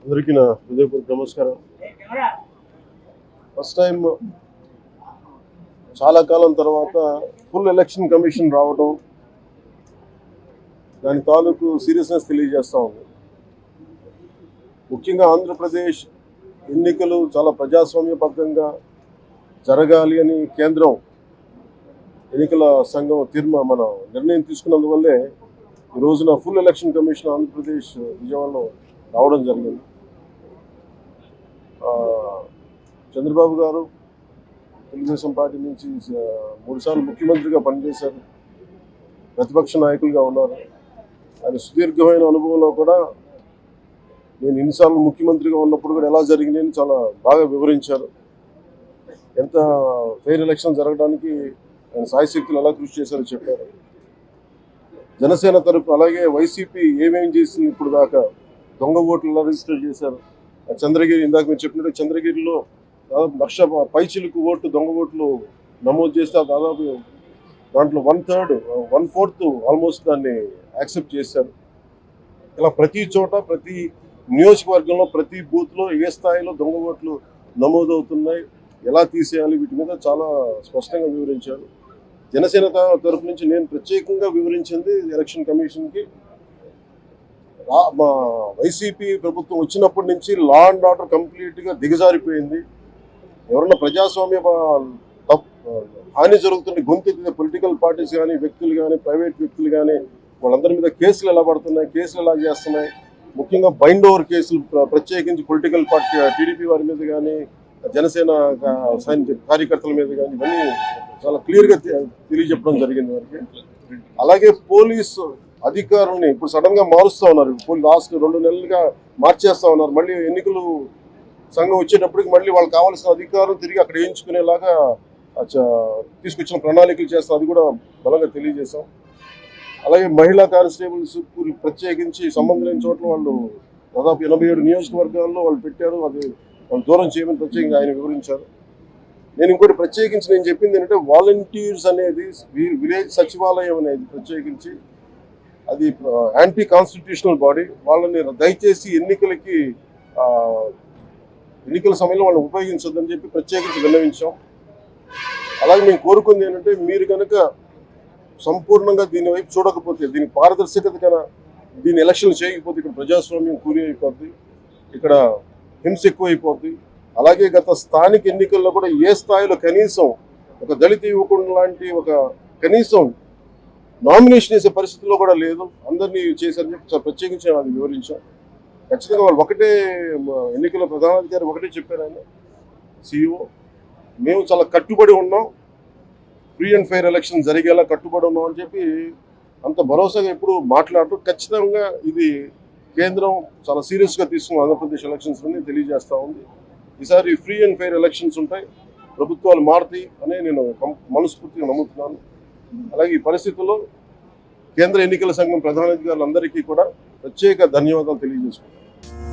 అందరికీ నా హృదయపూర్వక నమస్కారం. ఫస్ట్ టైం చాలా కాలం తర్వాత ఫుల్ ఎలక్షన్ కమిషన్ రావడం దాని తాలూకు సీరియస్నెస్ తెలియజేస్తూ ఉంది. ముఖ్యంగా ఆంధ్రప్రదేశ్ ఎన్నికలు చాలా ప్రజాస్వామ్యబద్ధంగా జరగాలి అని కేంద్రం ఎన్నికల సంఘం మన నిర్ణయం తీసుకున్నందువల్లే ఈ రోజున ఫుల్ ఎలక్షన్ కమిషన్ ఆంధ్రప్రదేశ్ విజయవాడలో రావడం జరిగింది. చంద్రబాబు గారు తెలుగుదేశం పార్టీ నుంచి 3 సార్లు ముఖ్యమంత్రిగా పనిచేశారు, ప్రతిపక్ష నాయకులుగా ఉన్నారు. ఆయన సుదీర్ఘమైన అనుభవంలో కూడా నేను ఎన్నిసార్లు ముఖ్యమంత్రిగా ఉన్నప్పుడు కూడా ఎలా జరిగిందని చాలా బాగా వివరించారు. ఎంత ఫెయిర్ ఎలక్షన్ జరగడానికి ఆయన సాయశక్తులు ఎలా కృషి చేశారో చెప్పారు. జనసేన తరపు అలాగే వైసీపీ ఏమేం చేసింది ఇప్పుడు దాకా, దొంగ ఓట్లు ఎలా రిజిస్టర్ చేశారు. చంద్రగిరి ఇందాక మీరు చెప్పినట్టు చంద్రగిరిలో దాదాపు 1,00,000 పైచిలకు ఓట్లు దొంగ ఓట్లు నమోదు చేస్తే దాదాపు దాంట్లో 1/4 ఆల్మోస్ట్ దాన్ని యాక్సెప్ట్ చేశారు. ఇలా ప్రతి చోట ప్రతి నియోజకవర్గంలో ప్రతి బూత్లో ఏ స్థాయిలో దొంగ ఓట్లు నమోదవుతున్నాయి, ఎలా తీసేయాలి, వీటి మీద చాలా స్పష్టంగా వివరించారు. జనసేన తరపు నుంచి నేను ప్రత్యేకంగా వివరించింది ఎలక్షన్ కమిషన్కి, మా వైసీపీ ప్రభుత్వం వచ్చినప్పటి నుంచి లా అండ్ ఆర్డర్ కంప్లీట్గా దిగజారిపోయింది. ఎవరన్నా ప్రజాస్వామ్య హాని జరుగుతున్న గొంతెత్తిన పొలిటికల్ పార్టీస్ కానీ, వ్యక్తులు కానీ, ప్రైవేట్ వ్యక్తులు కానీ వాళ్ళందరి మీద కేసులు ఎలా పడుతున్నాయి, కేసులు ఎలా చేస్తున్నాయి, ముఖ్యంగా బైండ్ ఓవర్ కేసులు ప్రత్యేకించి పొలిటికల్ పార్టీ టీడీపీ వారి మీద కానీ, జనసేన కార్యకర్తల మీద కానీ ఇవన్నీ చాలా క్లియర్గా తెలియజెప్పడం జరిగింది వారికి. అలాగే పోలీసు అధికారుల్ని ఇప్పుడు సడన్ గా మారుస్తూ ఉన్నారు. లాస్ట్ 2 నెలలుగా మార్చేస్తా ఉన్నారు. మళ్ళీ ఎన్నికలు సంఘం వచ్చేటప్పటికి మళ్ళీ వాళ్ళకి కావాల్సిన అధికారులు తిరిగి అక్కడ వేయించుకునేలాగా తీసుకొచ్చిన ప్రణాళికలు చేస్తాం, అది కూడా బలంగా తెలియజేశాం. అలాగే మహిళా కానిస్టేబుల్స్ ప్రత్యేకించి సంబంధం లేని చోట్ల వాళ్ళు దాదాపు 87 నియోజకవర్గాల్లో వాళ్ళు పెట్టారు, అది వాళ్ళు దూరం చేయమని ప్రత్యేకంగా ఆయన వివరించారు. నేను ఇంకోటి ప్రత్యేకించి నేను చెప్పింది ఏంటంటే వాలంటీర్స్ అనేది విలేజ్ సచివాలయం అనేది ప్రత్యేకించి అది యాంటీ కాన్స్టిట్యూషనల్ బాడీ. వాళ్ళని దయచేసి ఎన్నికల సమయంలో వాళ్ళని ఉపయోగించొద్దని చెప్పి ప్రత్యేకించి విన్నవించాం. అలాగే మేము కోరుకుంది ఏంటంటే మీరు కనుక సంపూర్ణంగా దీని వైపు చూడకపోతే, దీని పారదర్శకత కన్నా దీన్ని ఎలక్షన్ చేయకపోతే ఇక్కడ ప్రజాస్వామ్యం కూలి అయిపోద్ది, ఇక్కడ హింస ఎక్కువైపోద్ది. అలాగే గత స్థానిక ఎన్నికల్లో కూడా ఏ స్థాయిలో కనీసం ఒక దళిత యువకుడు లాంటి ఒక కనీసం నామినేషన్ చేసే పరిస్థితుల్లో కూడా లేదు, అందరినీ చేశారని చెప్పి ప్రత్యేకించి అది వివరించాం. ఖచ్చితంగా వాళ్ళు ఒకటే ఎన్నికల ప్రధానాధికారి ఒకటే చెప్పారు, ఆయన CEO, మేము చాలా కట్టుబడి ఉన్నాం, ఫ్రీ అండ్ ఫెయిర్ ఎలక్షన్ జరిగేలా కట్టుబడి ఉన్నాం అని చెప్పి అంత భరోసాగా ఎప్పుడు మాట్లాడుతూ ఖచ్చితంగా ఇది కేంద్రం చాలా సీరియస్గా తీసుకున్న ఆంధ్రప్రదేశ్ ఎలక్షన్స్ అని తెలియజేస్తూ ఉంది. ఈసారి ఫ్రీ అండ్ ఫెయిర్ ఎలక్షన్స్ ఉంటాయి, ప్రభుత్వాలు మారుతాయి అని నేను మనస్ఫూర్తిగా నమ్ముతున్నాను. అలాగే ఈ పరిస్థితుల్లో కేంద్ర ఎన్నికల సంఘం ప్రధానాధికారులందరికీ కూడా ప్రత్యేక ధన్యవాదాలు తెలియజేసుకుంటాను.